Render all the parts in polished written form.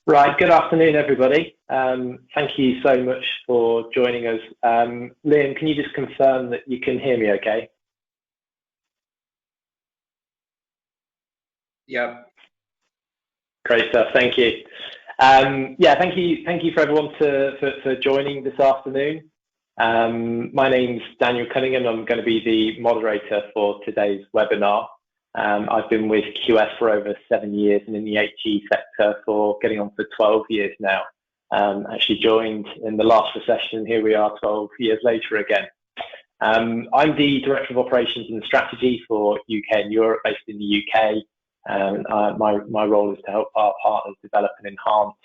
Right, good afternoon, everybody. Thank you so much for joining us. Liam, can you just confirm that you can hear me okay? Yep. Great stuff, thank you. Yeah, thank you for everyone for joining this afternoon. My name's Daniel Cunningham. I'm going to be the moderator for today's webinar. I've been with QS for over 7 years and in the HE sector for getting on for 12 years now. Actually joined in the last recession, and here we are 12 years later again. I'm the Director of Operations and Strategy for UK and Europe, based in the UK. My role is to help our partners develop and enhance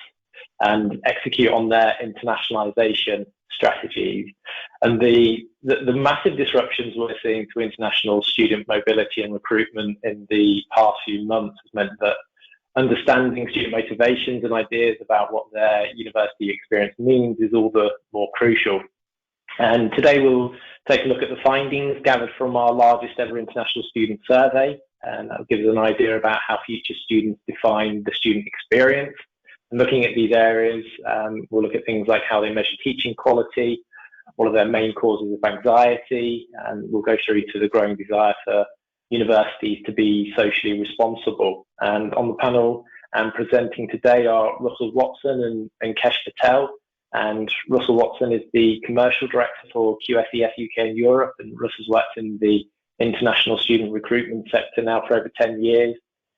and execute on their internationalization strategies. And the massive disruptions we're seeing to international student mobility and recruitment in the past few months has meant that understanding student motivations and ideas about what their university experience means is all the more crucial. And today we'll take a look at the findings gathered from our largest ever international student survey, and that gives us an idea about how future students define the student experience. And looking at these areas, we'll look at things like how they measure teaching quality, what are their main causes of anxiety, and we'll go through to the growing desire for universities to be socially responsible. And on the panel and presenting today are Russell Watson and Kesh Patel. And Russell Watson is the Commercial Director for QSEF UK and Europe, and Russell's worked in the international student recruitment sector now for over 10 years.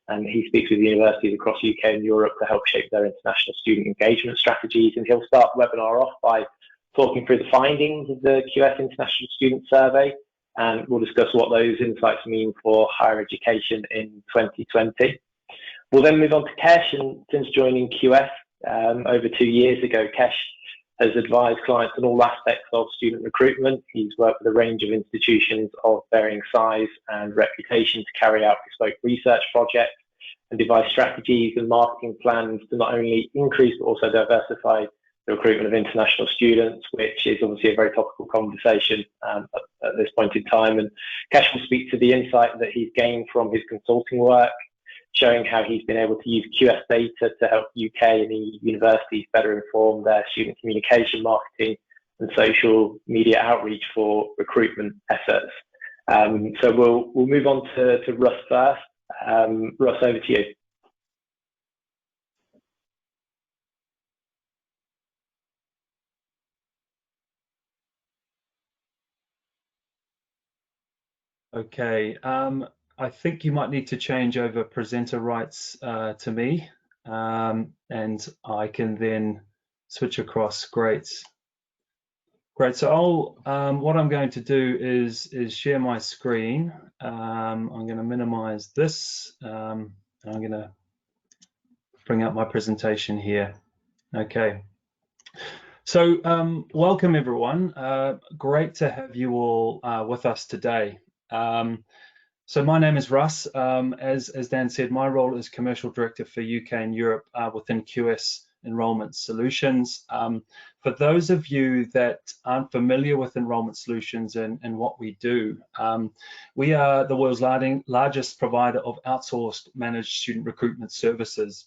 And he speaks with universities across UK and Europe to help shape their international student engagement strategies. And he'll start the webinar off by talking through the findings of the QS International Student Survey, and we'll discuss what those insights mean for higher education in 2020. We'll then move on to Kesh, and since joining QS over 2 years ago, Kesh has advised clients on all aspects of student recruitment. He's worked with a range of institutions of varying size and reputation to carry out bespoke research projects and devise strategies and marketing plans to not only increase but also diversify the recruitment of international students, which is obviously a very topical conversation at this point in time. And Kesh will speak to the insight that he's gained from his consulting work, showing how he's been able to use QS data to help UK and EU universities better inform their student communication, marketing and social media outreach for recruitment efforts. So we'll move on to Russ first. Russ, over to you. Okay, I think you might need to change over presenter rights to me, and I can then switch across. Great. So what I'm going to do is share my screen. I'm going to minimize this, and I'm going to bring up my presentation here. Okay. So welcome everyone. Great to have you all with us today. So my name is Russ. As Dan said, my role is Commercial Director for UK and Europe within QS Enrollment Solutions. For those of you that aren't familiar with Enrollment Solutions and what we do, we are the world's largest provider of outsourced managed student recruitment services.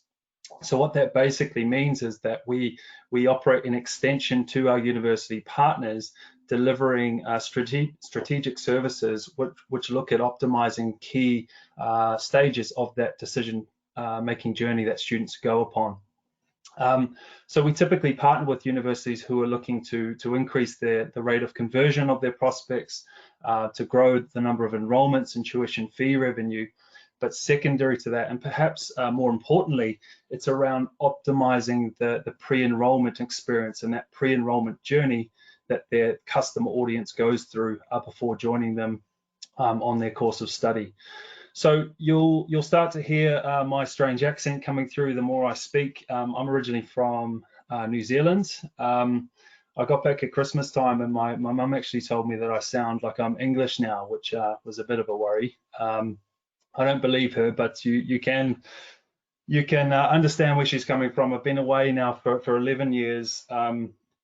So what that basically means is that we operate an extension to our university partners, delivering strategic services which look at optimizing key stages of that decision making journey that students go upon. So we typically partner with universities who are looking to increase the rate of conversion of their prospects, to grow the number of enrollments and tuition fee revenue. But secondary to that, and perhaps more importantly, it's around optimizing the pre-enrollment experience and that pre-enrollment journey that their customer audience goes through before joining them on their course of study. So you'll start to hear my strange accent coming through the more I speak. I'm originally from New Zealand. I got back at Christmas time, and my mum actually told me that I sound like I'm English now, which was a bit of a worry. I don't believe her, but you can understand where she's coming from. I've been away now for 11 years,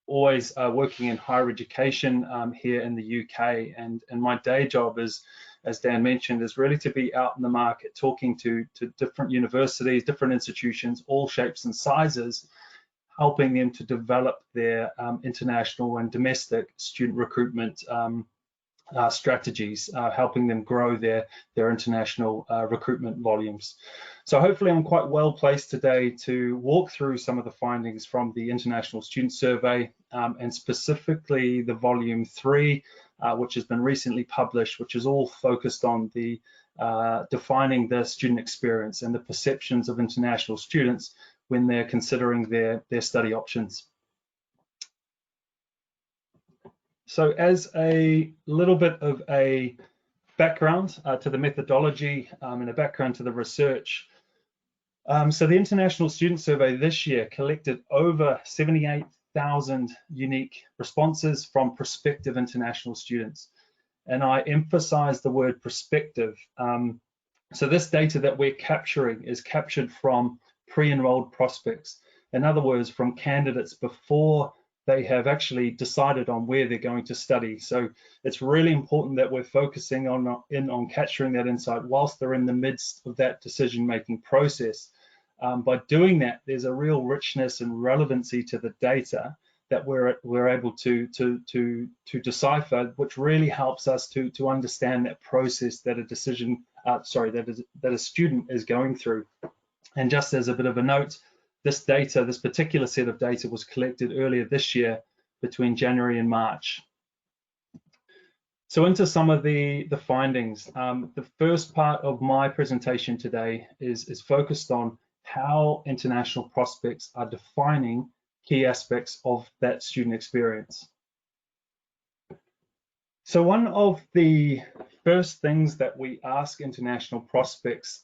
always working in higher education here in the UK, and my day job is as Dan mentioned, is really to be out in the market, talking to different universities, different institutions, all shapes and sizes, helping them to develop their international and domestic student recruitment strategies, helping them grow their international recruitment volumes. So hopefully I'm quite well placed today to walk through some of the findings from the International Student Survey, and specifically the volume 3, which has been recently published, which is all focused on the defining the student experience and the perceptions of international students when they're considering their study options. So as a little bit of a background to the methodology and a background to the research. So the International Student Survey this year collected over 78,000 unique responses from prospective international students. And I emphasize the word prospective. So this data that we're capturing is captured from pre-enrolled prospects. In other words, from candidates before they have actually decided on where they're going to study. So it's really important that we're focusing on capturing that insight whilst they're in the midst of that decision-making process. By doing that, there's a real richness and relevancy to the data that we're able to decipher, which really helps us to understand that process that a student is going through. And just as a bit of a note, this particular set of data was collected earlier this year between January and March. So into some of the findings. The first part of my presentation today is focused on how international prospects are defining key aspects of that student experience. So one of the first things that we ask international prospects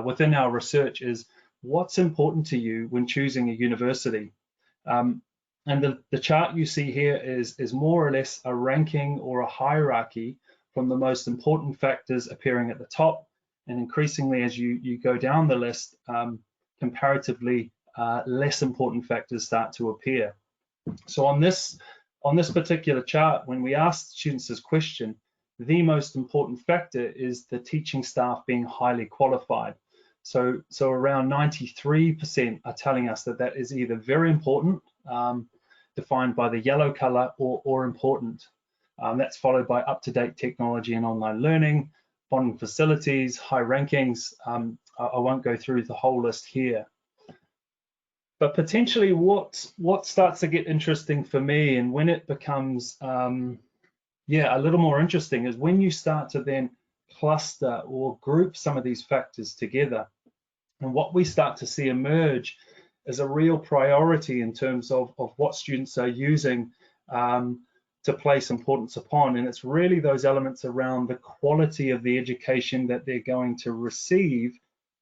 within our research is, what's important to you when choosing a university? And the chart you see here is more or less a ranking or a hierarchy from the most important factors appearing at the top, and increasingly as you go down the list, comparatively less important factors start to appear. So on this particular chart, when we asked students this question, the most important factor is the teaching staff being highly qualified. So around 93% are telling us that is either very important, defined by the yellow color, or important. That's followed by up-to-date technology and online learning, bonding facilities, high rankings. I won't go through the whole list here. But potentially what starts to get interesting for me, and when it becomes a little more interesting, is when you start to then cluster or group some of these factors together. And what we start to see emerge is a real priority in terms of what students are using to place importance upon. And it's really those elements around the quality of the education that they're going to receive,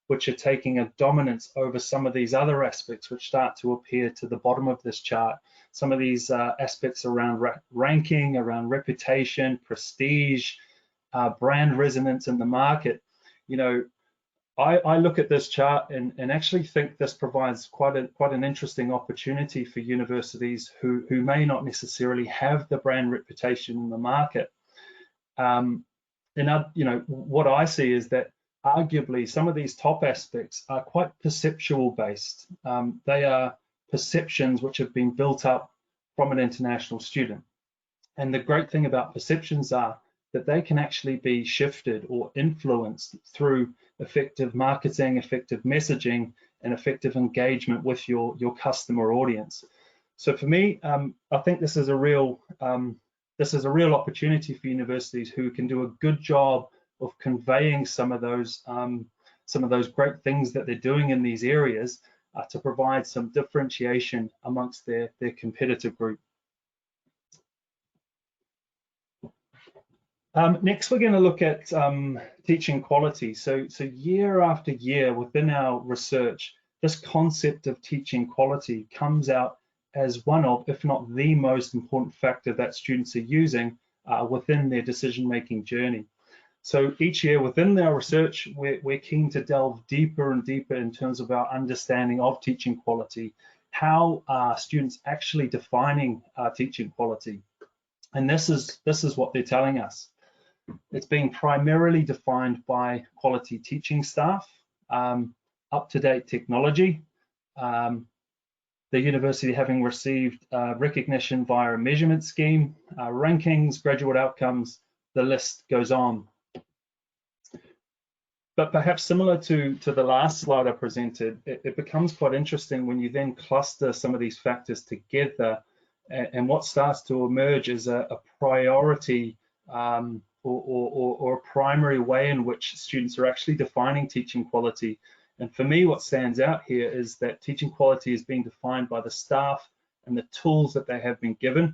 which are taking a dominance over some of these other aspects which start to appear to the bottom of this chart. Some of these aspects around ranking, around reputation, prestige, brand resonance in the market. You know, I look at this chart and actually think this provides quite an interesting opportunity for universities who may not necessarily have the brand reputation in the market. What I see is that arguably some of these top aspects are quite perceptual based. They are perceptions which have been built up from an international student. And the great thing about perceptions are that they can actually be shifted or influenced through effective marketing, effective messaging, and effective engagement with your customer audience. So for me, I think this is a real opportunity for universities who can do a good job of conveying some of those great things that they're doing in these areas to provide some differentiation amongst their competitive group. Next, we're going to look at teaching quality. So year after year within our research, this concept of teaching quality comes out as one of, if not the most important factor that students are using within their decision-making journey. So each year within our research, we're keen to delve deeper and deeper in terms of our understanding of teaching quality. How are students actually defining teaching quality? And this is what they're telling us. It's being primarily defined by quality teaching staff, up-to-date technology, the university having received recognition via a measurement scheme, rankings, graduate outcomes, the list goes on. But perhaps similar to the last slide I presented, it becomes quite interesting when you then cluster some of these factors together, and what starts to emerge is a priority or a primary way in which students are actually defining teaching quality. And for me, what stands out here is that teaching quality is being defined by the staff and the tools that they have been given.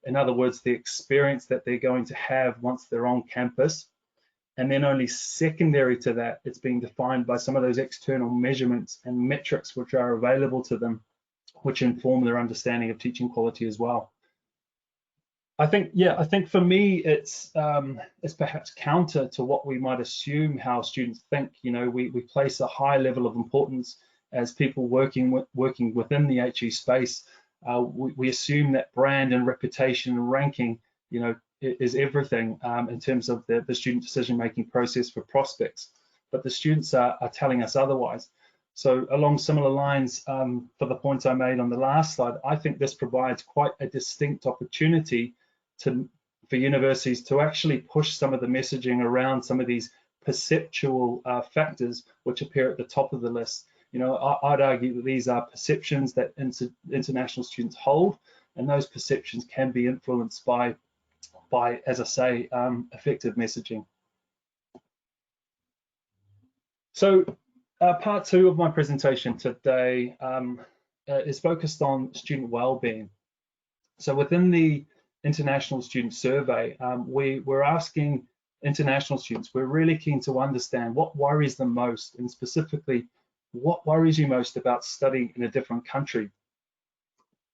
In other words, the experience that they're going to have once they're on campus. And then only secondary to that, it's being defined by some of those external measurements and metrics which are available to them, which inform their understanding of teaching quality as well. I think for me, it's perhaps counter to what we might assume how students think. You know, we place a high level of importance as people working within the HE space. We assume that brand and reputation and ranking, you know, is everything in terms of the student decision-making process for prospects. But the students are telling us otherwise. So along similar lines, for the points I made on the last slide, I think this provides quite a distinct opportunity for universities to actually push some of the messaging around some of these perceptual factors which appear at the top of the list. You know, I'd argue that these are perceptions that international students hold, and those perceptions can be influenced by, as I say, effective messaging. So part two of my presentation today is focused on student well-being. So within the International Student Survey, we're asking international students, we're really keen to understand what worries them most, and specifically, what worries you most about studying in a different country?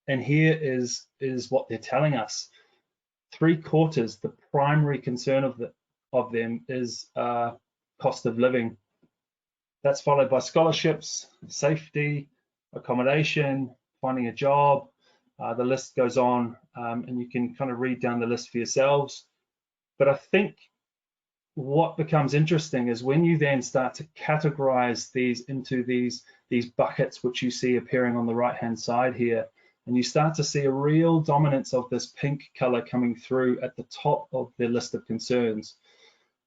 And here is what they're telling us. 3/4, the primary concern of them is cost of living. That's followed by scholarships, safety, accommodation, finding a job. The list goes on, and you can kind of read down the list for yourselves. But I think what becomes interesting is when you then start to categorize these into these buckets, which you see appearing on the right-hand side here, and you start to see a real dominance of this pink color coming through at the top of the list of concerns.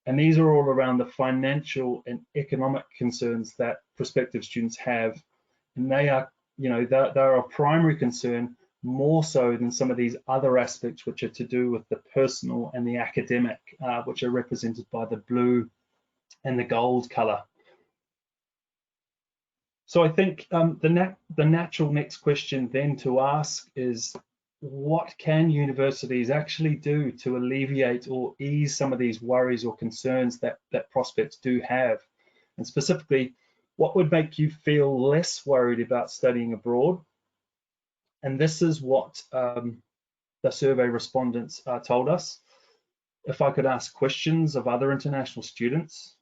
And these are all around the financial and economic concerns that prospective students have. And they are, you know, they're a primary concern, more so than some of these other aspects which are to do with the personal and the academic, which are represented by the blue and the gold color. So I think the natural next question then to ask is, what can universities actually do to alleviate or ease some of these worries or concerns that prospects do have? And specifically, what would make you feel less worried about studying abroad? And this is what the survey respondents told us. If I could ask questions of other international students,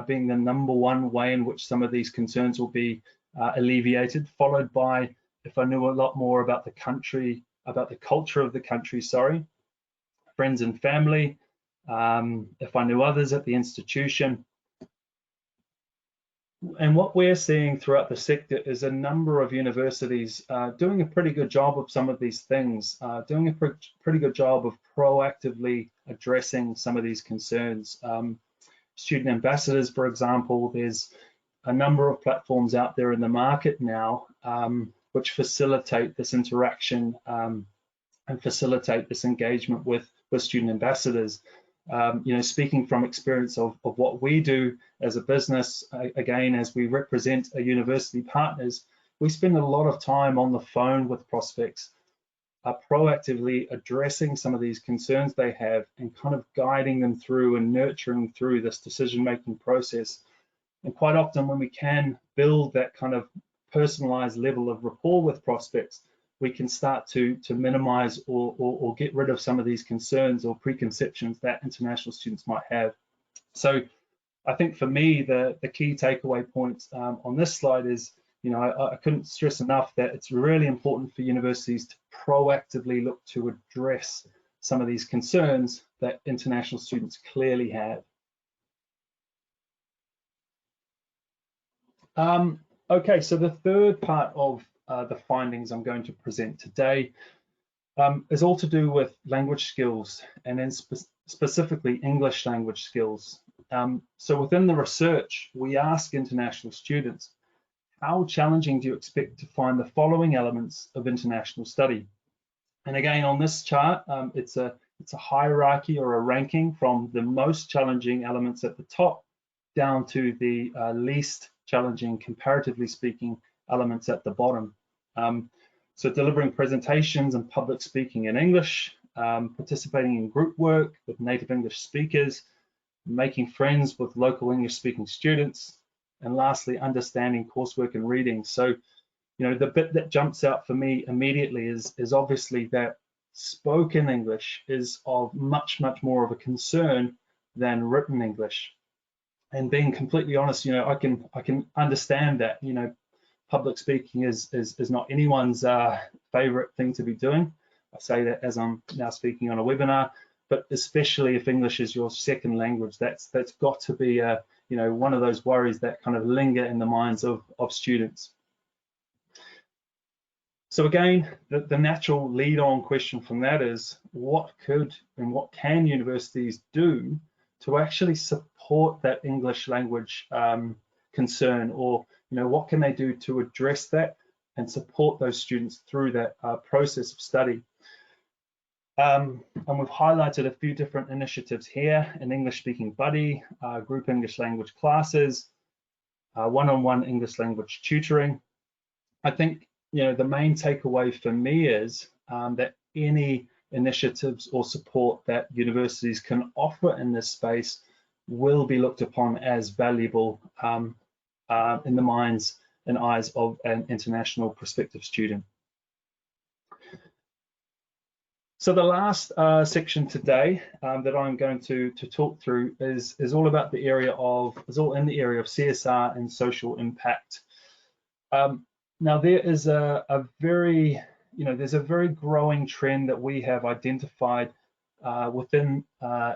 being the #1 way in which some of these concerns will be alleviated, followed by if I knew a lot more about the country, about the culture of the country, friends and family, if I knew others at the institution. And what we're seeing throughout the sector is a number of universities doing a pretty good job of some of these things, doing a pretty good job of proactively addressing some of these concerns. Student ambassadors, for example, there's a number of platforms out there in the market now which facilitate this interaction and facilitate this engagement with student ambassadors. You know, speaking from experience of what we do as a business, again, as we represent a university partners, we spend a lot of time on the phone with prospects, proactively addressing some of these concerns they have and kind of guiding them through and nurturing through this decision-making process. And quite often when we can build that kind of personalized level of rapport with prospects, we can start to minimize or get rid of some of these concerns or preconceptions that international students might have. So I think for me, the key takeaway point on this slide is, you know, I couldn't stress enough that it's really important for universities to proactively look to address some of these concerns that international students clearly have. Okay, so the third part of the findings I'm going to present today is all to do with language skills, and then specifically English language skills. So within the research, we ask international students, how challenging do you expect to find the following elements of international study? And again, on this chart, it's a hierarchy or a ranking from the most challenging elements at the top down to the least challenging, comparatively speaking, elements at the bottom. So delivering presentations and public speaking in English, participating in group work with native English speakers, making friends with local English speaking students, and lastly, understanding coursework and reading. So, you know, the bit that jumps out for me immediately is obviously that spoken English is of much more of a concern than written English. And being completely honest, you know, I can understand that, you know, public speaking is not anyone's favorite thing to be doing. I say that as I'm now speaking on a webinar, but especially if English is your second language, that's got to be you know, one of those worries that kind of linger in the minds of students. So again, the natural lead-on question from that is, what could and what can universities do to actually support that English language concern, or, you know, what can they do to address that and support those students through that process of study? And we've highlighted a few different initiatives here: an English speaking buddy, group English language classes, one-on-one English language tutoring. I think, you know, the main takeaway for me is that any initiatives or support that universities can offer in this space will be looked upon as valuable in the minds and eyes of an international prospective student. So the last section today that I'm going to talk through is all about the area of, all in the area of CSR and social impact. Now there is a very, you know, there's a very growing trend that we have identified within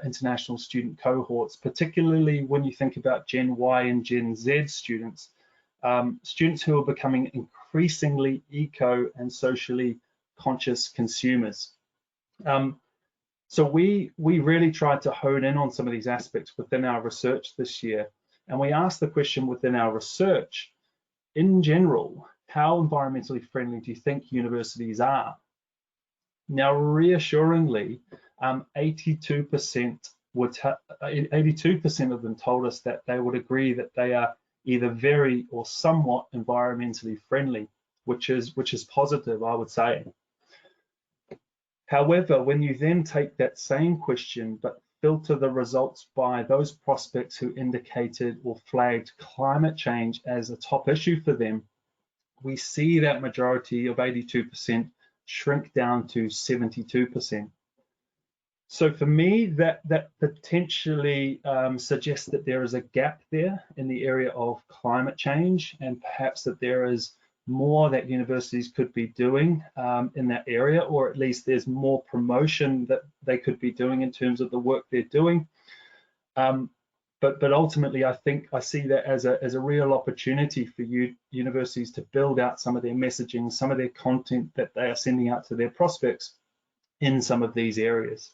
international student cohorts, particularly when you think about Gen Y and Gen Z students, students who are becoming increasingly eco and socially conscious consumers. So we really tried to hone in on some of these aspects within our research this year, and we asked the question within our research, in general, how environmentally friendly do you think universities are? Now, reassuringly, 82% of them told us that they would agree that they are either very or somewhat environmentally friendly, which is positive, I would say. However, when you then take that same question but filter the results by those prospects who indicated or flagged climate change as a top issue for them, we see that majority of 82% shrink down to 72%. So for me, that potentially suggests that there is a gap there in the area of climate change, and perhaps that there is more that universities could be doing in that area, or at least there's more promotion that they could be doing in terms of the work they're doing. But ultimately, I think I see that as a real opportunity for universities to build out some of their messaging, some of their content that they are sending out to their prospects in some of these areas.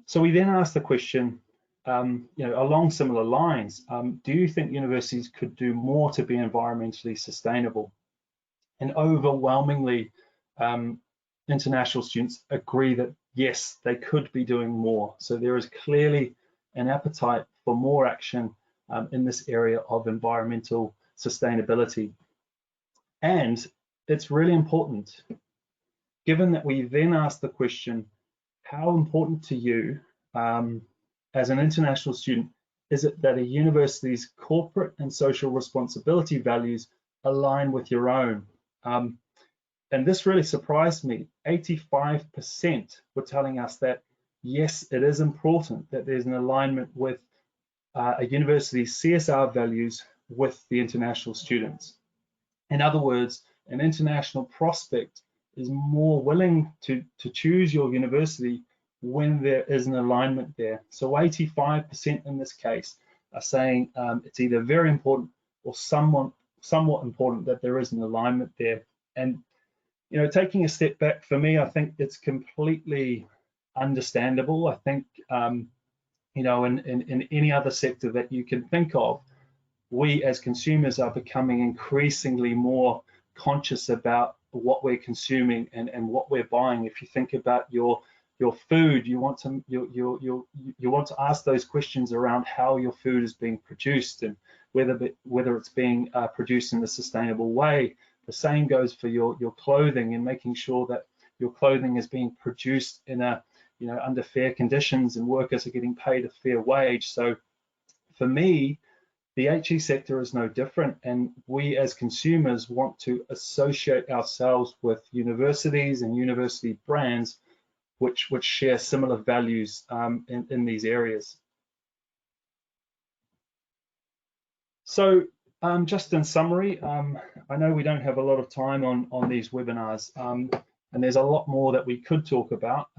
So we then asked the question, you know, along similar lines, do you think universities could do more to be environmentally sustainable? And overwhelmingly, international students agree that yes, they could be doing more. So there is clearly an appetite for more action in this area of environmental sustainability. And it's really important, given that we then asked the question, how important to you as an international student is it that a university's corporate and social responsibility values align with your own? And this really surprised me. 85% were telling us that, yes, it is important that there's an alignment with a university's CSR values with the international students. In other words, an international prospect is more willing to choose your university when there is an alignment there. So 85% in this case are saying it's either very important or somewhat important that there is an alignment there. And taking a step back, for me, I think it's completely understandable. I think in any other sector that you can think of, we as consumers are becoming increasingly more conscious about what we're consuming and what we're buying. If you think about your food, you want to ask those questions around how your food is being produced and whether it's being produced in a sustainable way. The same goes for your clothing, and making sure that your clothing is being produced in under fair conditions and workers are getting paid a fair wage. So for me, the HE sector is no different, and we as consumers want to associate ourselves with universities and university brands which share similar values in these areas. So just in summary, I know we don't have a lot of time on these webinars, and there's a lot more that we could talk about.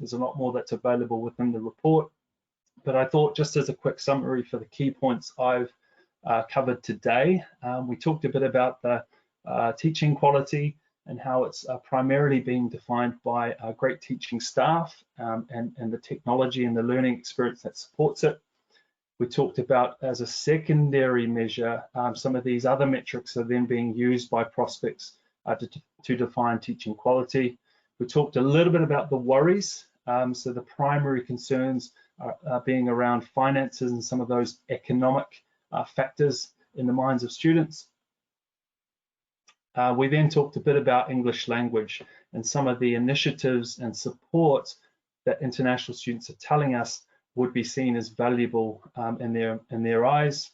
There's a lot more that's available within the report, but I thought, just as a quick summary for the key points I've covered today, we talked a bit about the teaching quality and how it's primarily being defined by great teaching staff and the technology and the learning experience that supports it. We talked about, as a secondary measure, some of these other metrics are then being used by prospects to define teaching quality. We talked a little bit about the worries. So the primary concerns are being around finances and some of those economic factors in the minds of students. We then talked a bit about English language and some of the initiatives and support that international students are telling us would be seen as valuable in their eyes.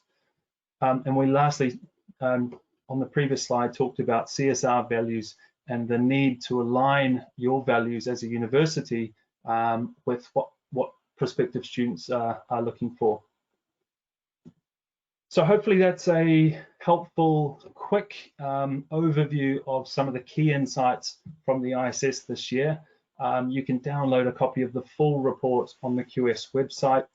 And we lastly, on the previous slide, talked about CSR values and the need to align your values as a university with what prospective students are looking for. So hopefully that's a helpful, quick overview of some of the key insights from the ISS this year. You can download a copy of the full report on the QS website.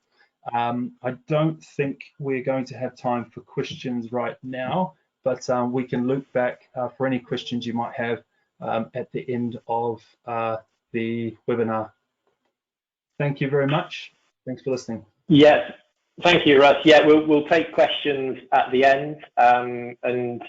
I don't think we're going to have time for questions right now, but we can loop back for any questions you might have at the end of the webinar. Thank you very much. Thanks for listening. Yes, thank you, Russ. Yeah, we'll take questions at the end, and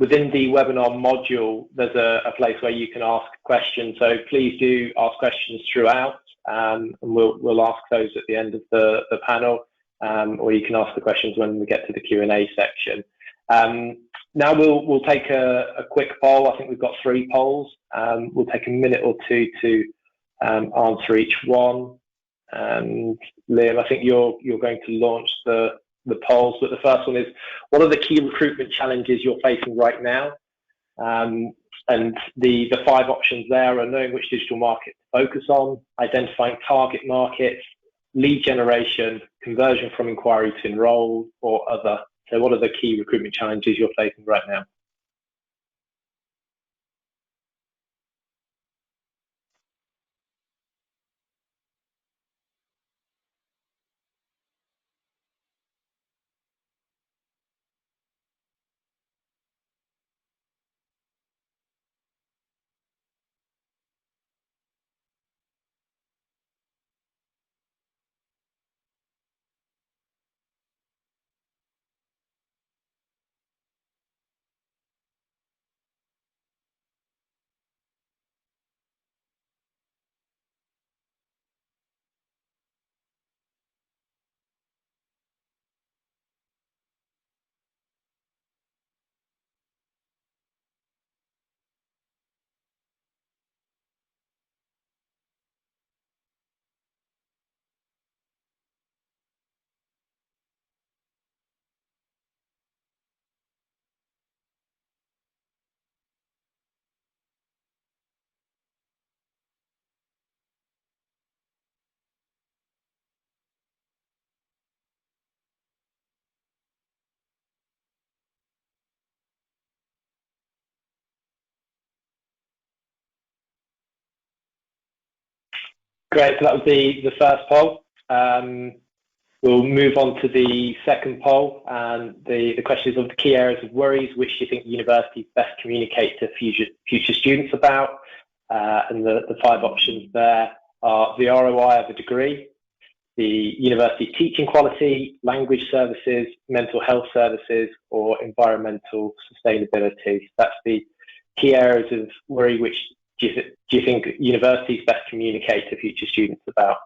within the webinar module, there's a place where you can ask questions. So please do ask questions throughout, and we'll ask those at the end of the panel, or you can ask the questions when we get to the Q&A section. Now we'll take a quick poll. I think we've got 3 polls. We'll take a minute or 2 to answer each one. And Liam, I think you're going to launch the polls, but the first one is, what are the key recruitment challenges you're facing right now? And the 5 options there are: knowing which digital market to focus on, identifying target markets, lead generation, conversion from inquiry to enroll, or other. So what are the key recruitment challenges you're facing right now? Great, so that was the first poll. We'll move on to the second poll, and the question is of the key areas of worries which do you think universities best communicate to future students about? And the 5 options there are the ROI of a degree, the university teaching quality, language services, mental health services, or environmental sustainability. That's the key areas of worry which do you think universities best communicate to future students about?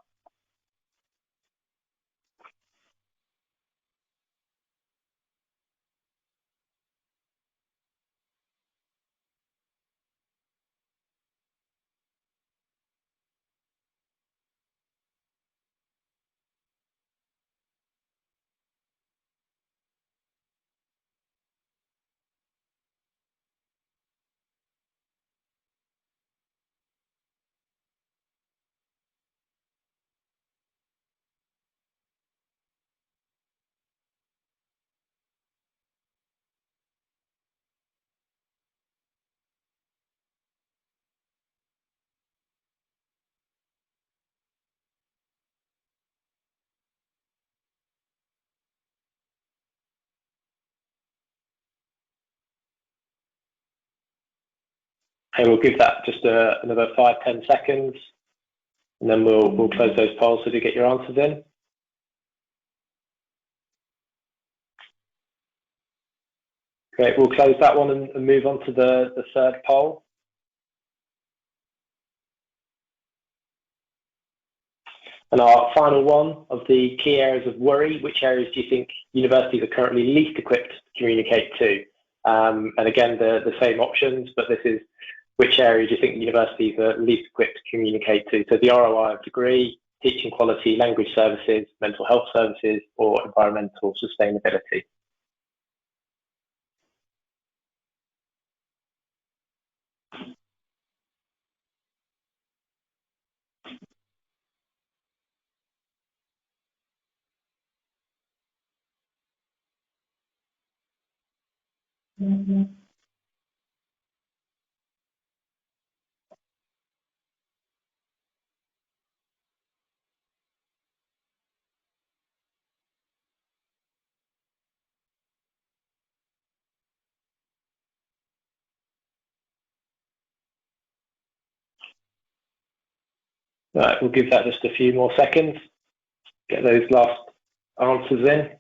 And we'll give that just another 5-10 seconds, and then we'll close those polls so to get your answers in. Great, we'll close that one and move on to the third poll. And our final one of the key areas of worry, which areas do you think universities are currently least equipped to communicate to? And again, the same options, but this is which areas do you think universities are least equipped to communicate to? So the ROI of degree, teaching quality, language services, mental health services, or environmental sustainability. Right, we'll give that just a few more seconds, get those last answers in.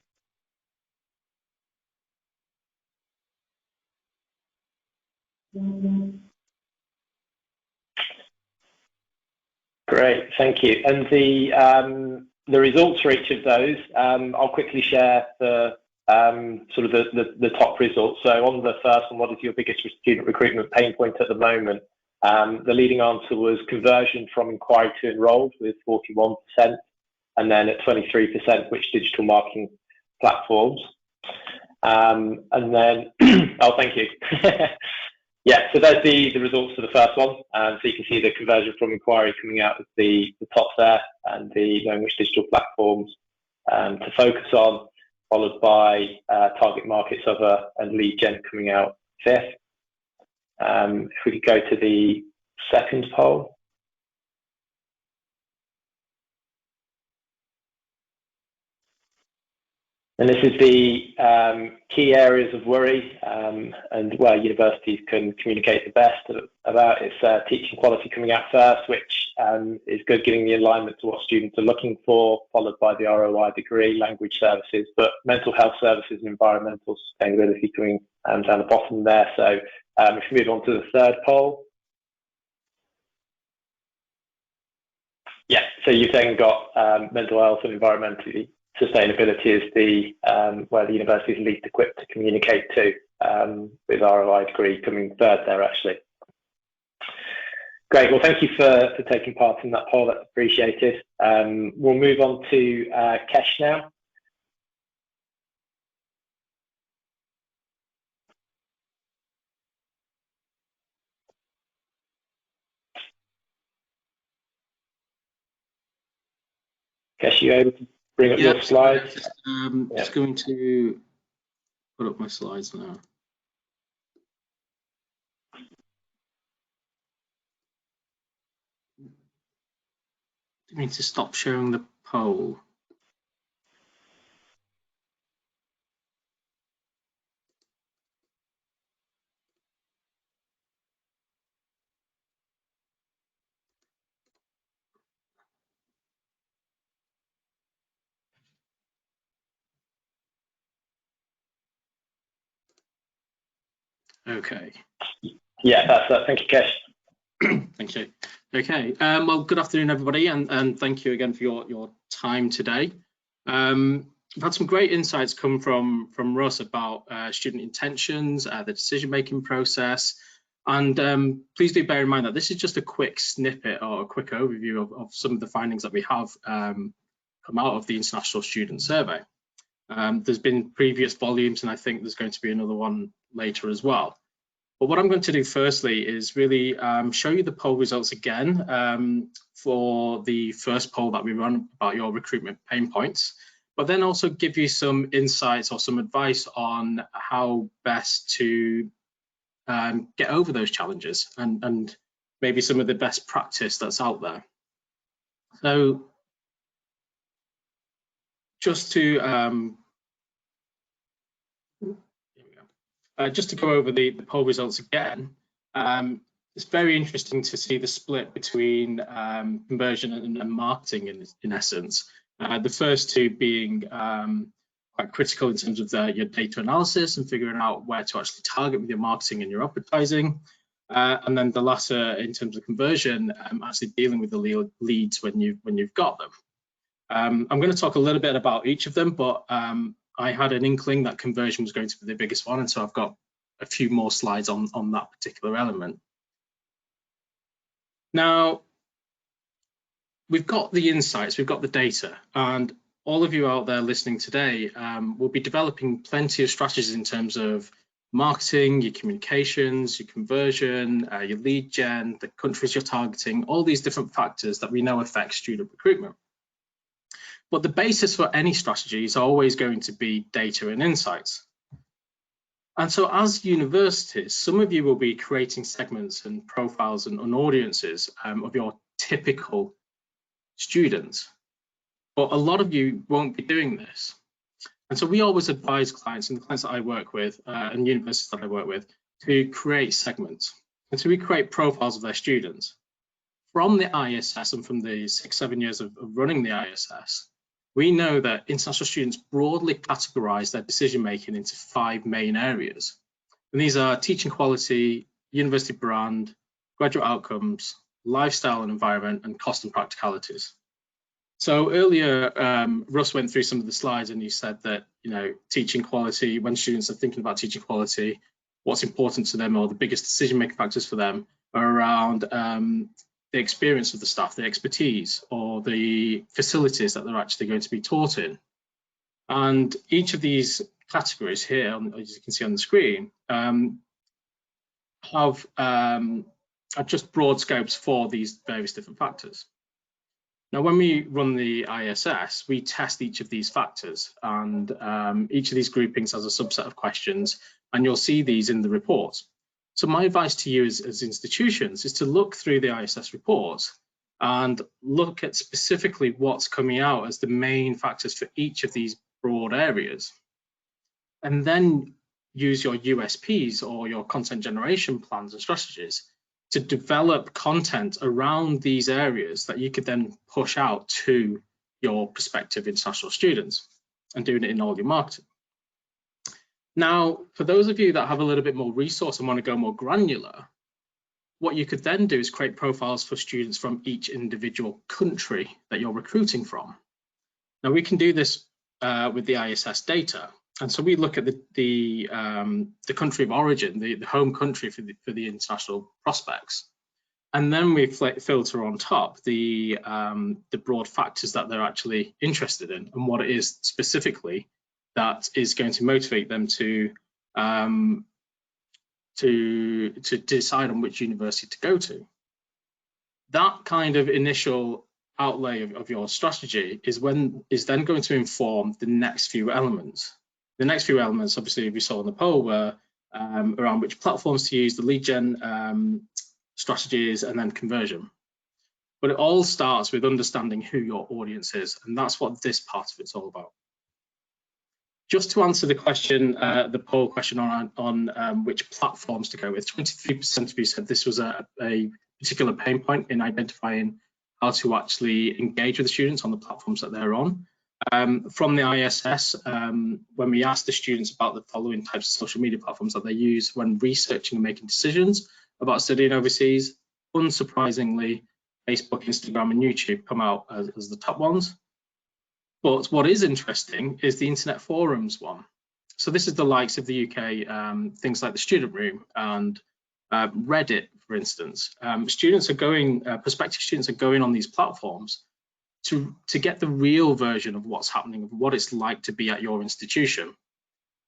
Great, thank you. And the results for each of those, I'll quickly share the sort of the top results. So on the first one, what is your biggest student recruitment pain point at the moment? The leading answer was conversion from inquiry to enrolled with 41%, and then at 23%, which digital marketing platforms. And then, oh, thank you. Yeah, so there's the results for the first one. So you can see the conversion from inquiry coming out of the top there, and the knowing which digital platforms to focus on, followed by target markets other and lead gen coming out fifth. If we could go to the second poll. And this is the key areas of worry and where universities can communicate the best about. It's teaching quality coming out first, which is good, giving the alignment to what students are looking for, followed by the ROI degree, language services, but mental health services and environmental sustainability coming down the bottom there. So if we move on to the third poll. Yeah, so you've then got mental health and environmental sustainability is the where the university is least equipped to communicate to, with ROI degree coming third there actually. Great, well thank you for taking part in that poll, that's appreciated. We'll move on to Kesh now. Kesh, you able to bring up your slides? Just going to put up my slides now. I need to stop sharing the poll. Okay. Yeah, that's that. Thank you, Kesh. Thank you. Okay. Well, good afternoon, everybody, and thank you again for your time today. We've had some great insights come from Russ about student intentions, the decision-making process, and please do bear in mind that this is just a quick snippet or a quick overview of some of the findings that we have come out of the International Student Survey. There's been previous volumes, and I think there's going to be another one later as well. But what I'm going to do firstly is really show you the poll results again for the first poll that we run about your recruitment pain points, but then also give you some insights or some advice on how best to get over those challenges and maybe some of the best practice that's out there. So just to just to go over the poll results again, it's very interesting to see the split between conversion and marketing in essence. The first two being quite critical in terms of your data analysis and figuring out where to actually target with your marketing and your advertising. And then the latter in terms of conversion, actually dealing with the leads when you've got them. I'm going to talk a little bit about each of them, but I had an inkling that conversion was going to be the biggest one, and so I've got a few more slides on that particular element. Now, we've got the insights, we've got the data, and all of you out there listening today will be developing plenty of strategies in terms of marketing, your communications, your conversion, your lead gen, the countries you're targeting, all these different factors that we know affect student recruitment. But the basis for any strategy is always going to be data and insights. And so as universities, some of you will be creating segments and profiles and audiences of your typical students, but a lot of you won't be doing this. And so we always advise clients and the clients that I work with and universities that I work with to create segments. And so we create profiles of their students. From the ISS and from the 6-7 years of running the ISS, we know that international students broadly categorize their decision-making into 5 main areas. And these are teaching quality, university brand, graduate outcomes, lifestyle and environment, and cost and practicalities. So earlier, Russ went through some of the slides and he said that, teaching quality, when students are thinking about teaching quality, what's important to them or the biggest decision-making factors for them are around the experience of the staff, the expertise, or the facilities that they're actually going to be taught in. And each of these categories here, as you can see on the screen, are just broad scopes for these various different factors. Now, when we run the ISS, we test each of these factors, and each of these groupings has a subset of questions, and you'll see these in the report. So my advice to you as institutions is to look through the ISS reports and look at specifically what's coming out as the main factors for each of these broad areas. And then use your USPs or your content generation plans and strategies to develop content around these areas that you could then push out to your prospective international students and doing it in all your marketing. Now, for those of you that have a little bit more resource and want to go more granular, what you could then do is create profiles for students from each individual country that you're recruiting from. Now, we can do this with the ISS data. And so we look at the country of origin, the home country for the international prospects. And then we filter on top the broad factors that they're actually interested in and what it is specifically that is going to motivate them to decide on which university to go to. That kind of initial outlay of your strategy is then going to inform the next few elements. The next few elements, obviously, we saw in the poll were around which platforms to use, the lead gen strategies, and then conversion. But it all starts with understanding who your audience is, and that's what this part of it's all about. Just to answer the question, the poll question on which platforms to go with, 23% of you said this was a particular pain point in identifying how to actually engage with the students on the platforms that they're on. From the ISS, when we asked the students about the following types of social media platforms that they use when researching and making decisions about studying overseas, unsurprisingly, Facebook, Instagram, and YouTube come out as the top ones. But what is interesting is the internet forums one. So this is the likes of the UK, things like the Student Room and Reddit, for instance. Students are going, prospective students are going on these platforms to get the real version of what's happening, of what it's like to be at your institution.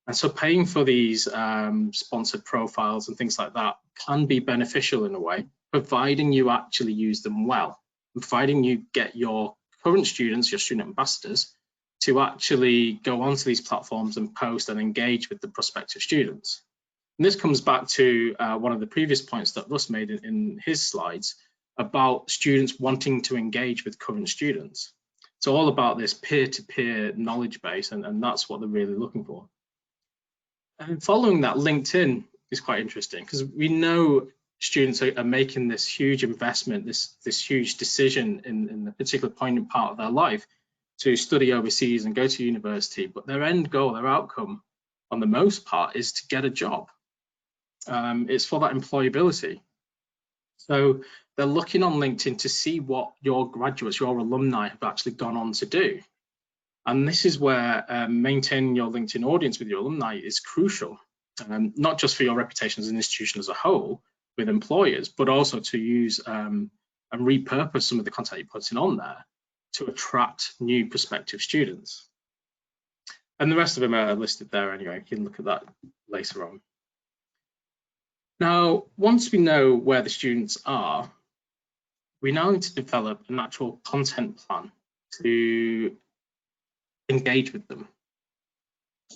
And so paying for these sponsored profiles and things like that can be beneficial in a way, providing you actually use them well, and providing you get your current students, your student ambassadors, to actually go onto these platforms and post and engage with the prospective students. And this comes back to one of the previous points that Russ made in his slides about students wanting to engage with current students. It's all about this peer-to-peer knowledge base, and that's what they're really looking for. And following that, LinkedIn is quite interesting because we know students are making this huge investment, this huge decision in a particular point and part of their life to study overseas and go to university, but their end goal, their outcome on the most part is to get a job. It's for that employability. So they're looking on LinkedIn to see what your graduates, your alumni have actually gone on to do. And this is where maintaining your LinkedIn audience with your alumni is crucial, not just for your reputation as an institution as a whole with employers, but also to use and repurpose some of the content you're putting on there to attract new prospective students. And the rest of them are listed there anyway. You can look at that later on. Now, once we know where the students are, we now need to develop an actual content plan to engage with them.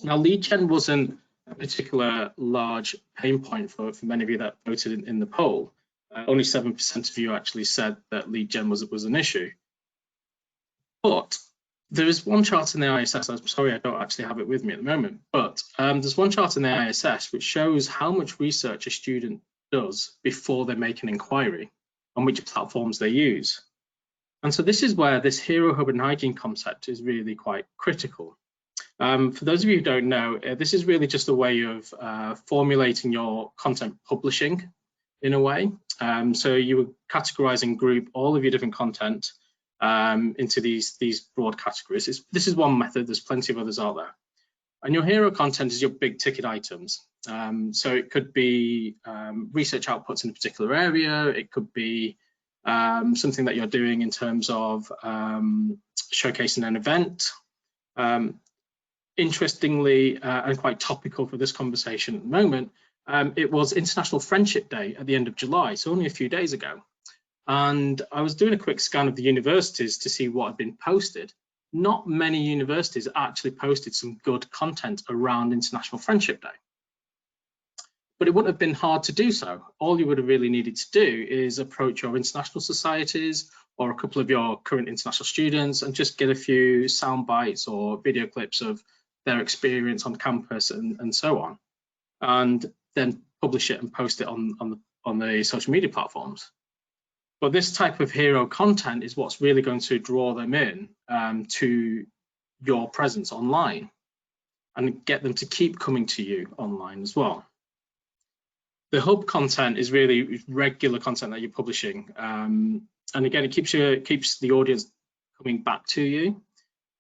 Now, lead gen wasn't a particular large pain point for many of you that voted in the poll. Only 7% of you actually said that lead gen was an issue. But there is one chart in the ISS, I'm sorry I don't actually have it with me at the moment, but there's one chart in the ISS which shows how much research a student does before they make an inquiry on which platforms they use. And so this is where this Hero Hub and Hygiene concept is really quite critical. For those of you who don't know, this is really just a way of formulating your content publishing in a way. So you would categorize and group all of your different content into these broad categories. This is one method, there's plenty of others out there. And your hero content is your big ticket items. So it could be research outputs in a particular area, it could be something that you're doing in terms of showcasing an event. Interestingly, and quite topical for this conversation at the moment, it was International Friendship Day at the end of July, so only a few days ago. And I was doing a quick scan of the universities to see what had been posted. Not many universities actually posted some good content around International Friendship Day. But it wouldn't have been hard to do so. All you would have really needed to do is approach your international societies or a couple of your current international students and just get a few sound bites or video clips of their experience on campus and so on, and then publish it and post it on the social media platforms. But this type of hero content is what's really going to draw them in to your presence online and get them to keep coming to you online as well. The hub content is really regular content that you're publishing. And again, it keeps the audience coming back to you.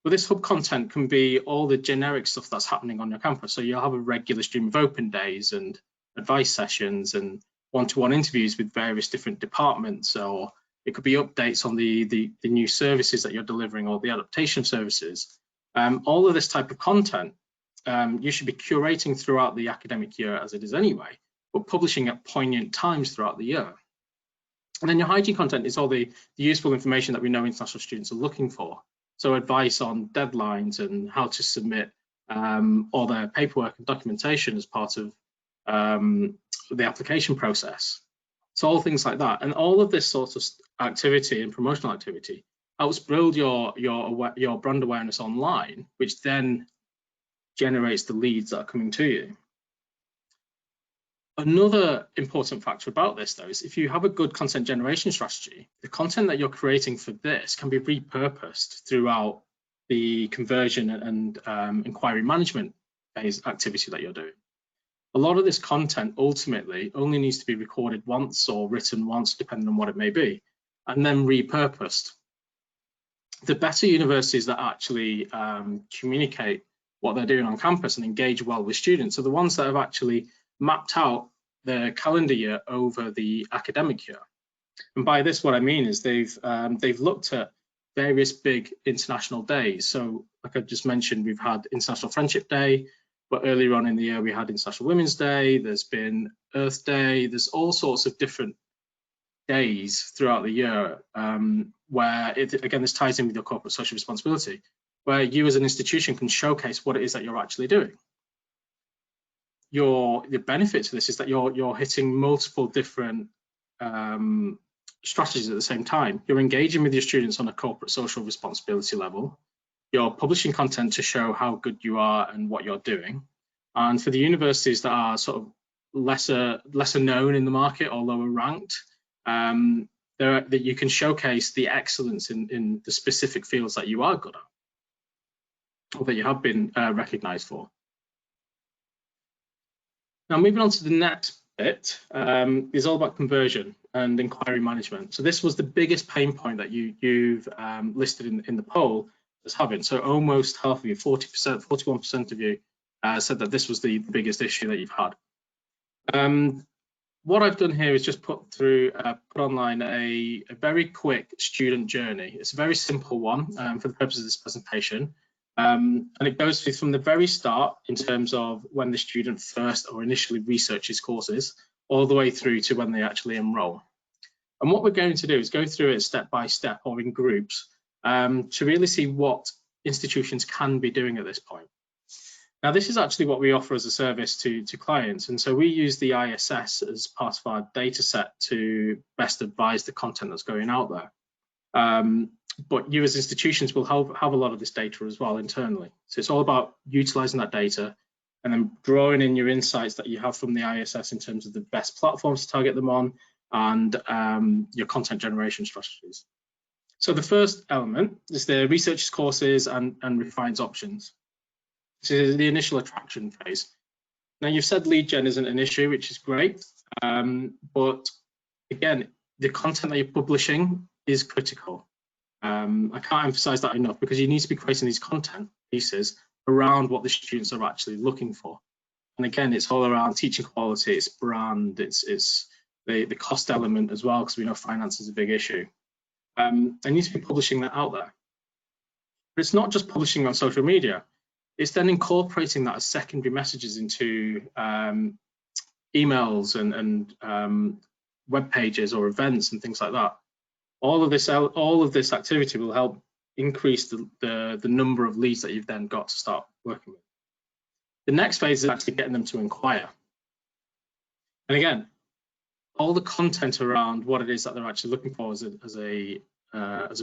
But this hub content can be all the generic stuff that's happening on your campus. So you'll have a regular stream of open days and advice sessions and one-to-one interviews with various different departments, or it could be updates on the new services that you're delivering or the adaptation services. All of this type of content you should be curating throughout the academic year as it is anyway, but publishing at poignant times throughout the year. And then your hygiene content is all the useful information that we know international students are looking for. So advice on deadlines and how to submit all their paperwork and documentation as part of the application process. So all things like that, and all of this sort of activity and promotional activity helps build your brand awareness online, which then generates the leads that are coming to you. Another important factor about this, though, is if you have a good content generation strategy, the content that you're creating for this can be repurposed throughout the conversion and inquiry management phase activity that you're doing. A lot of this content ultimately only needs to be recorded once or written once, depending on what it may be, and then repurposed. The better universities that actually communicate what they're doing on campus and engage well with students are the ones that have actually mapped out their calendar year over the academic year. And by this, what I mean is they've looked at various big international days. So like I just mentioned, we've had International Friendship Day, but earlier on in the year, we had International Women's Day, there's been Earth Day, there's all sorts of different days throughout the year where, again, this ties in with your corporate social responsibility, where you as an institution can showcase what it is that you're actually doing. The benefit to this is that you're hitting multiple different strategies at the same time. You're engaging with your students on a corporate social responsibility level. You're publishing content to show how good you are and what you're doing. And for the universities that are sort of lesser known in the market or lower ranked, that you can showcase the excellence in the specific fields that you are good at, or that you have been recognized for. Now, moving on to the next bit is all about conversion and inquiry management. So this was the biggest pain point that you've listed in the poll as having. So almost half of you, 40%, 41% of you said that this was the biggest issue that you've had. What I've done here is just put online a very quick student journey. It's a very simple one for the purpose of this presentation. And it goes through from the very start in terms of when the student first or initially researches courses, all the way through to when they actually enroll. And what we're going to do is go through it step by step or in groups to really see what institutions can be doing at this point. Now, this is actually what we offer as a service to clients. And so we use the ISS as part of our data set to best advise the content that's going out there. But you as institutions will have a lot of this data as well internally. So it's all about utilizing that data and then drawing in your insights that you have from the ISS in terms of the best platforms to target them on and your content generation strategies. So the first element is the researches courses and refines options. So the initial attraction phase. Now, you've said lead gen isn't an issue, which is great. But again, the content that you're publishing is critical. I can't emphasize that enough because you need to be creating these content pieces around what the students are actually looking for. And again, it's all around teaching quality, it's brand, it's the cost element as well, because we know finance is a big issue. And you need to be publishing that out there. But it's not just publishing on social media. It's then incorporating that as secondary messages into emails and web pages or events and things like that. All of this activity will help increase the number of leads that you've then got to start working with. The next phase is actually getting them to inquire. And again, all the content around what it is that they're actually looking for as a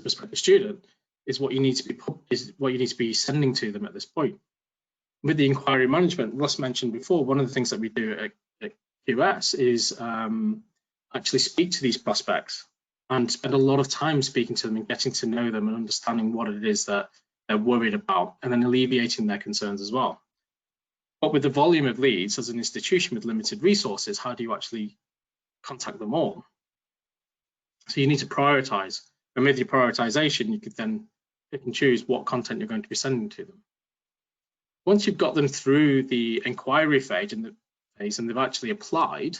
prospective student is what you need to be sending to them at this point. With the inquiry management, Russ mentioned before, one of the things that we do at QS is actually speak to these prospects and spend a lot of time speaking to them and getting to know them and understanding what it is that they're worried about and then alleviating their concerns as well. But with the volume of leads as an institution with limited resources, how do you actually contact them all? So you need to prioritize. And with your prioritization, you could then pick and choose what content you're going to be sending to them. Once you've got them through the inquiry phase and they've actually applied,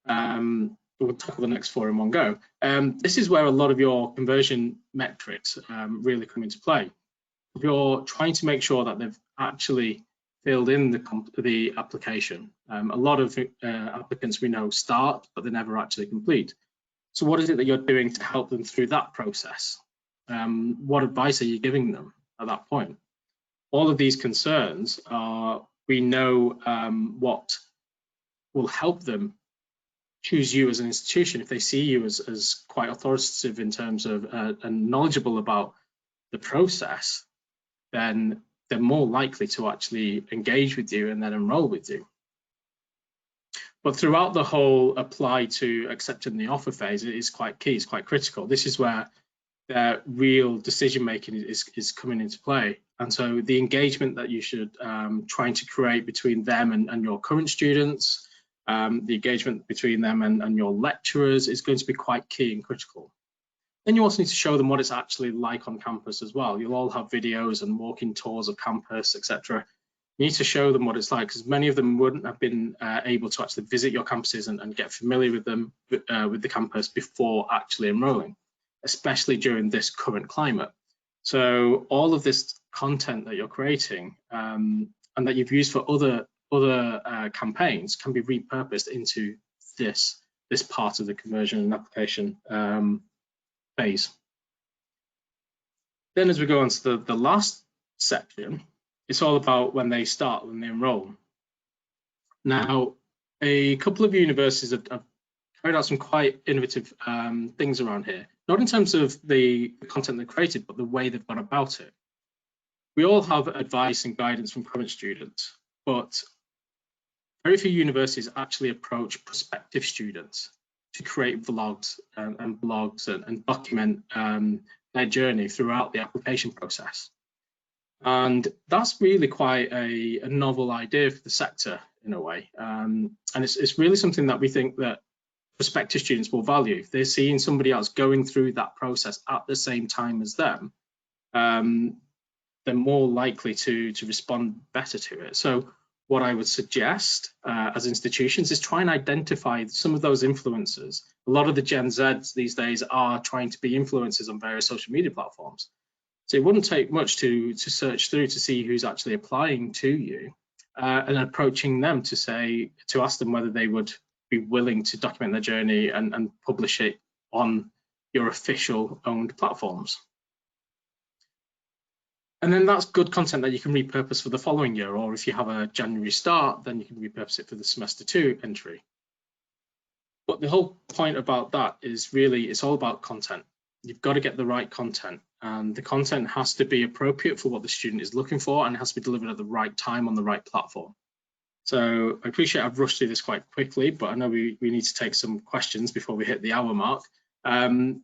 we'll tackle the next four in one go. This is where a lot of your conversion metrics really come into play. If you're trying to make sure that they've actually filled in the application, a lot of applicants we know start, but they never actually complete. So what is it that you're doing to help them through that process? What advice are you giving them at that point? All of these concerns are, we know what will help them choose you as an institution, if they see you as quite authoritative in terms of and knowledgeable about the process, then they're more likely to actually engage with you and then enroll with you. But throughout the whole apply to accepting the offer phase, it is quite key, it's quite critical. This is where their real decision making is coming into play. And so the engagement that you should trying to create between them and your current students, the engagement between them and your lecturers is going to be quite key and critical. Then you also need to show them what it's actually like on campus as well. You'll all have videos and walking tours of campus, etc. You need to show them what it's like, because many of them wouldn't have been able to actually visit your campuses and get familiar with them, with the campus before actually enrolling, especially during this current climate. So all of this content that you're creating and that you've used for other campaigns can be repurposed into this part of the conversion and application phase. Then as we go on to the last section, it's all about when they start, when they enroll. Now, a couple of universities have carried out some quite innovative things around here, not in terms of the content they've created, but the way they've gone about it. We all have advice and guidance from current students, but very few universities actually approach prospective students to create vlogs and blogs and document their journey throughout the application process. And that's really quite a novel idea for the sector in a way. And it's really something that we think that prospective students will value. If they're seeing somebody else going through that process at the same time as them, they're more likely to respond better to it. So what I would suggest as institutions is try and identify some of those influencers. A lot of the Gen Zs these days are trying to be influencers on various social media platforms. So it wouldn't take much to search through to see who's actually applying to you and approaching them to ask them whether they would be willing to document their journey and publish it on your official owned platforms. And then that's good content that you can repurpose for the following year, or if you have a January start, then you can repurpose it for the semester 2 entry. But the whole point about that is really, it's all about content. You've got to get the right content, and the content has to be appropriate for what the student is looking for, and it has to be delivered at the right time on the right platform. So I appreciate I've rushed through this quite quickly, but I know we need to take some questions before we hit the hour mark. But I'm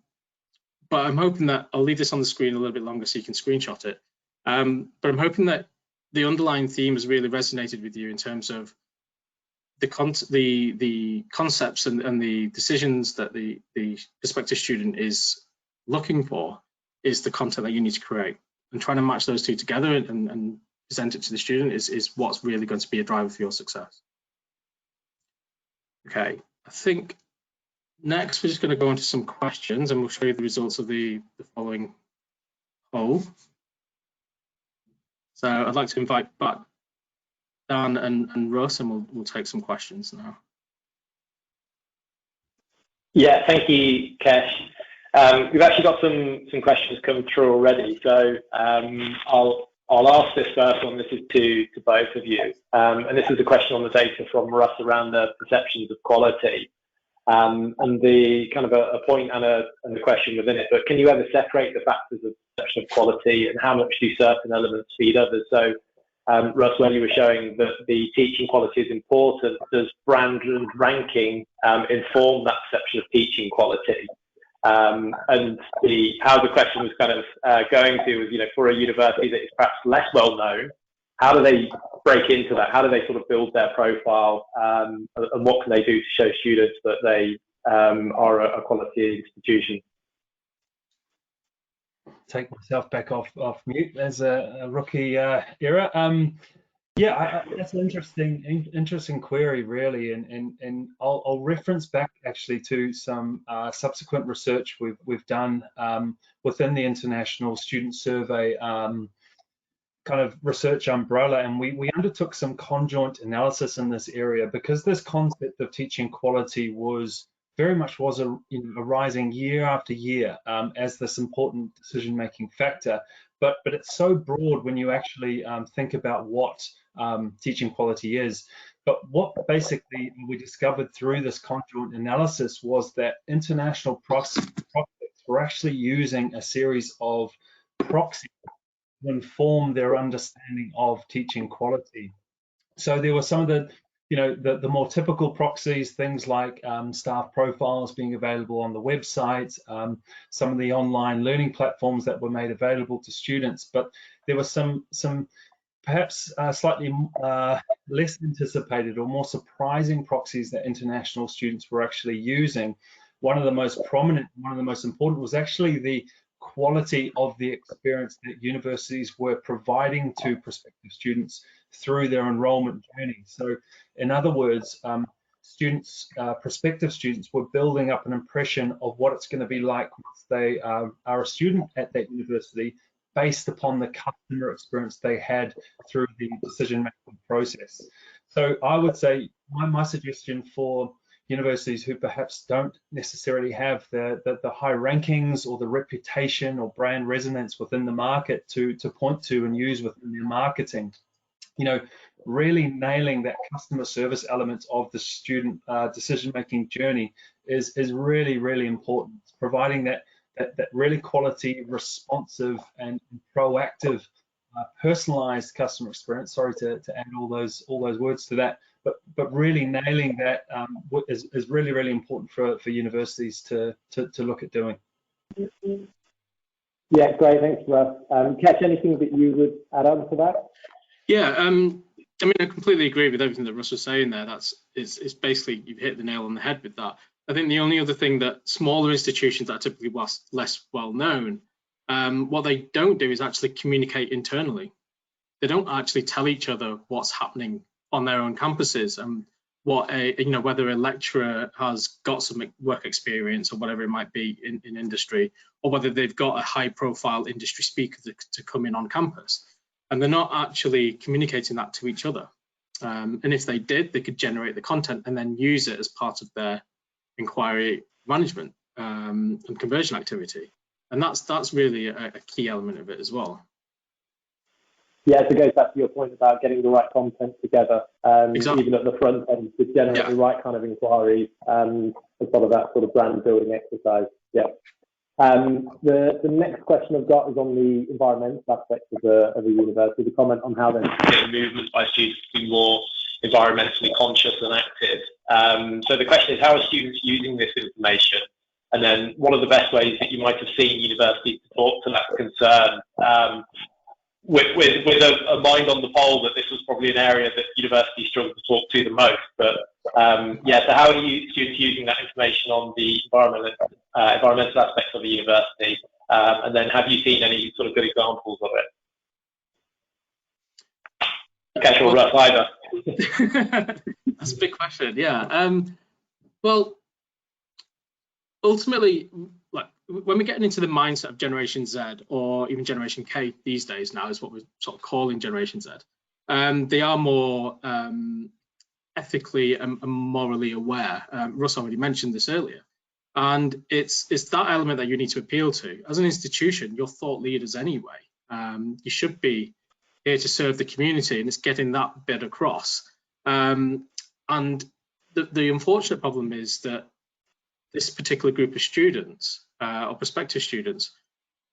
hoping that I'll leave this on the screen a little bit longer so you can screenshot it. But I'm hoping that the underlying theme has really resonated with you in terms of the concepts and the decisions that the prospective student is looking for is the content that you need to create, and trying to match those two together and present it to the student is what's really going to be a driver for your success. Okay, I think next we're just going to go into some questions, and we'll show you the results of the following poll. So I'd like to invite back Dan and Russ, and we'll take some questions now. Yeah, thank you, Kesh. We've actually got some questions come through already, so I'll ask this first one. This is to both of you, and this is a question on the data from Russ around the perceptions of quality, and the kind of a point and the question within it. But can you ever separate the factors of perception of quality, and how much do certain elements feed others? So, Russ, when you were showing that the teaching quality is important, does brand and ranking inform that perception of teaching quality? And how the question was kind of going to was, for a university that is perhaps less well known, how do they break into that? How do they sort of build their profile, and what can they do to show students that they are a quality institution? Take myself back off mute as a rookie era. Yeah, that's an interesting query, really, and I'll reference back actually to some subsequent research we've done within the International Student Survey kind of research umbrella, and we undertook some conjoint analysis in this area, because this concept of teaching quality was very much arising year after year as this important decision-making factor. But it's so broad when you actually think about what teaching quality is. But what basically we discovered through this conjoint analysis was that international prospects were actually using a series of proxies to inform their understanding of teaching quality. So there were some of the more typical proxies, things like staff profiles being available on the website, some of the online learning platforms that were made available to students. But there were some perhaps slightly less anticipated or more surprising proxies that international students were actually using. One of the most prominent, one of the most important was actually the quality of the experience that universities were providing to prospective students through their enrollment journey. So in other words, prospective students were building up an impression of what it's going to be like once they are a student at that university, based upon the customer experience they had through the decision-making process. So I would say my suggestion for universities who perhaps don't necessarily have the high rankings or the reputation or brand resonance within the market to point to and use within their marketing, really nailing that customer service element of the student decision-making journey is really, really important. Providing that really quality, responsive, and proactive, personalized customer experience. Sorry to add all those words to that, but really nailing that is really, really important for universities to look at doing. Yeah, great. Thanks, Russ. Ketch, anything that you would add on to that? Yeah, I mean, I completely agree with everything that Russ was saying there. It's basically, you've hit the nail on the head with that. I think the only other thing that smaller institutions that are typically less well known, what they don't do is actually communicate internally. They don't actually tell each other what's happening on their own campuses and what whether a lecturer has got some work experience or whatever it might be in industry, or whether they've got a high-profile industry speaker to come in on campus, and they're not actually communicating that to each other. And if they did, they could generate the content and then use it as part of their inquiry management and conversion activity, and that's really a key element of it as well. Yeah, so it goes back to your point about getting the right content together, exactly. Even at the front end, to generate the right kind of inquiries as part of that sort of brand building exercise. Yeah. The next question I've got is on the environmental aspects of the university. The comment on how there's movement by students to be more environmentally conscious and active. So the question is, how are students using this information? And then what are the best ways that you might have seen universities to talk to that concern? With a mind on the pole that this was probably an area that universities struggle to talk to the most. But yeah, so how are students using that information on the environmental aspects of the university? And then have you seen any sort of good examples of it? Catch or Russ, either. That's a big question, yeah. Well, ultimately, when we're getting into the mindset of Generation Z or even Generation K these days now is what we're sort of calling Generation Z, they are more ethically and morally aware. Russ already mentioned this earlier. And it's that element that you need to appeal to. As an institution, you're thought leaders anyway. You should be here to serve the community, and it's getting that bit across. And the unfortunate problem is that this particular group of students or prospective students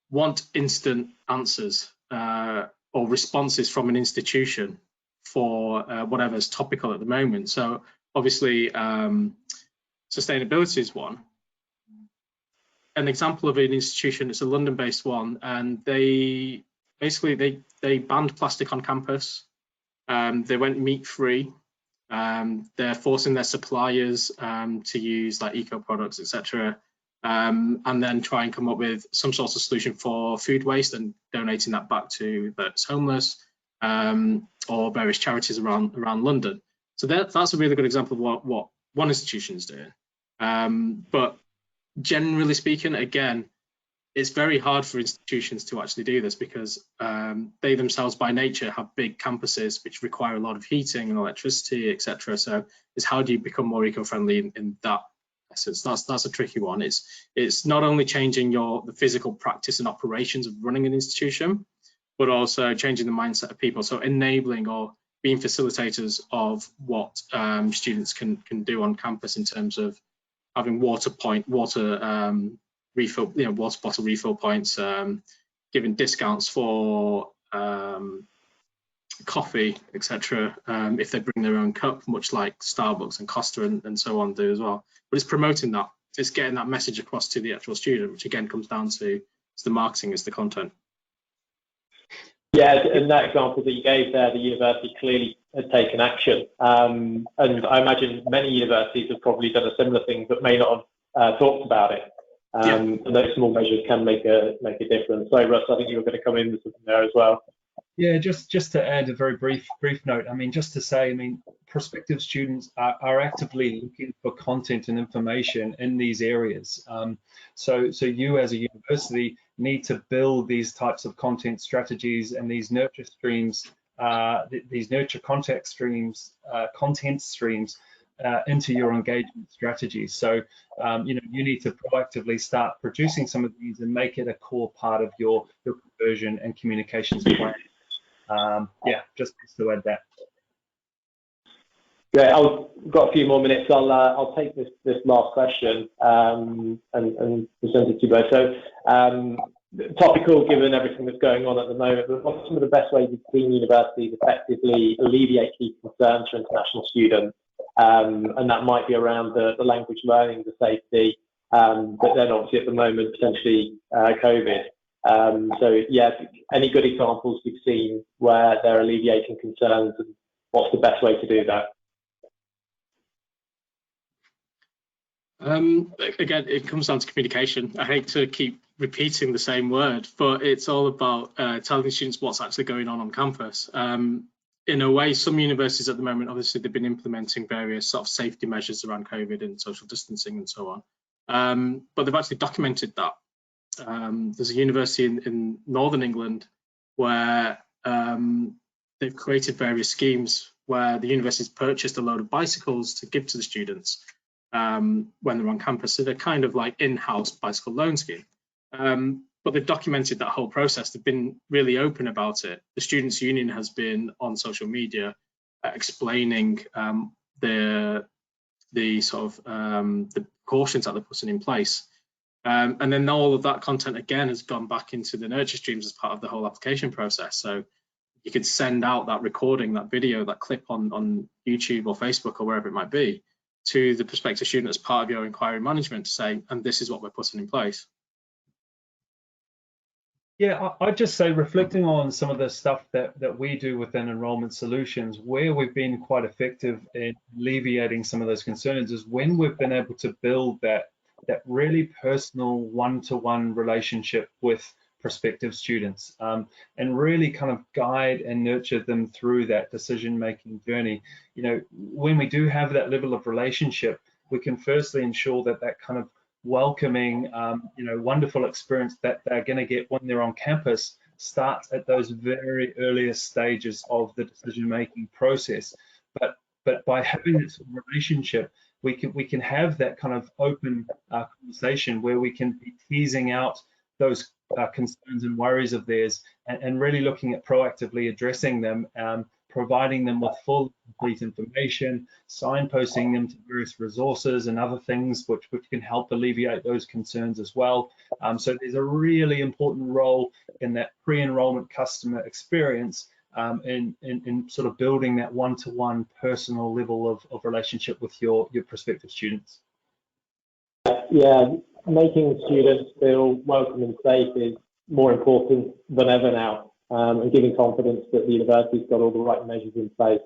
want instant answers or responses from an institution for whatever's topical at the moment. So obviously sustainability is one. An example of an institution, it's a London-based one, and they basically they banned plastic on campus. They went meat-free. They're forcing their suppliers to use like eco products, etc., and then try and come up with some sort of solution for food waste and donating that back to those homeless or various charities around London. So that's a really good example of what one institution is doing. But generally speaking, again, it's very hard for institutions to actually do this because they themselves by nature have big campuses which require a lot of heating and electricity, etc. So it's how do you become more eco-friendly in that essence? That's a tricky one. It's not only changing the physical practice and operations of running an institution, but also changing the mindset of people. So enabling or being facilitators of what students can do on campus in terms of having water refill, water bottle refill points, giving discounts for coffee, etc. If they bring their own cup, much like Starbucks and Costa and so on do as well. But it's promoting that, it's getting that message across to the actual student, which again comes down to the marketing, is the content. Yeah, and that example that you gave there, the university clearly has taken action. And I imagine many universities have probably done a similar thing, but may not have talked about it. And those small measures can make a difference. So, Russ, I think you were going to come in with something there as well. Yeah, just to add a very brief note. I mean, just to say, I mean, prospective students are actively looking for content and information in these areas. So you as a university need to build these types of content strategies and these nurture streams, these nurture content streams into your engagement strategies. So you need to proactively start producing some of these and make it a core part of your conversion and communications plan. Yeah, just to add that. Great. I've got a few more minutes. I'll take this last question and present it to you both. So, topical given everything that's going on at the moment, but what are some of the best ways you've seen universities effectively alleviate key concerns for international students? And that might be around the language learning, the safety, but then obviously at the moment potentially COVID. So yeah, any good examples you've seen where they're alleviating concerns, and what's the best way to do that? Again, it comes down to communication. I hate to keep repeating the same word, but it's all about telling students what's actually going on campus. In a way, some universities at the moment, obviously, they've been implementing various sort of safety measures around COVID and social distancing and so on, but they've actually documented that. There's a university in Northern England where they've created various schemes where the university's purchased a load of bicycles to give to the students when they're on campus. So they're kind of like in-house bicycle loan scheme. But they've documented that whole process. They've been really open about it. The Students' Union has been on social media explaining the sort of the precautions that they're putting in place. And then all of that content again has gone back into the nurture streams as part of the whole application process. So you could send out that recording, that video, that clip on YouTube or Facebook or wherever it might be to the prospective student as part of your inquiry management to say, and this is what we're putting in place. Yeah, I'd just say, reflecting on some of the stuff that we do within Enrollment Solutions, where we've been quite effective in alleviating some of those concerns is when we've been able to build that really personal one-to-one relationship with prospective students, and really kind of guide and nurture them through that decision-making journey. When we do have that level of relationship, we can firstly ensure that kind of welcoming, wonderful experience that they're going to get when they're on campus starts at those very earliest stages of the decision-making process. But by having this relationship, we can have that kind of open conversation where we can be teasing out those concerns and worries of theirs, and really looking at proactively addressing them, providing them with full, complete information, signposting them to various resources and other things which can help alleviate those concerns as well. So there's a really important role in that pre-enrollment customer experience in sort of building that one-to-one personal level of relationship with your prospective students. Yeah, making students feel welcome and safe is more important than ever now, and giving confidence that the university's got all the right measures in place,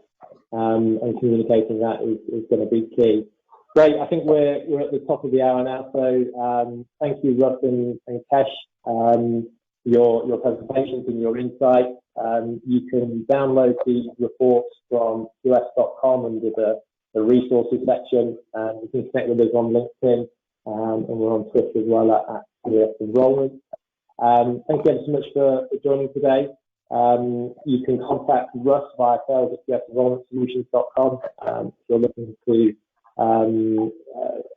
and communicating that is going to be key. Great, I think we're at the top of the hour now, so thank you, Russ and Kesh, your presentations and your insights. You can download the reports from QS.com under the resources section, and you can connect with us on LinkedIn, and we're on Twitter as well at QS Enrollment. Thank you ever so much for joining today. You can contact Russ via sales@QSEnrollmentSolutions.com if you're looking to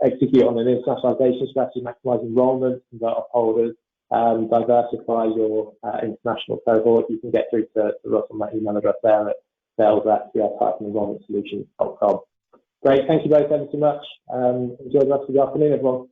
execute on an internationalization strategy, maximize enrollment, convert upholders, diversify your international cohort. You can get through to Russ on that email address there at sales@cr-enrollmentsolutions.com. Great, thank you both ever so much. Enjoy the rest of the afternoon, everyone.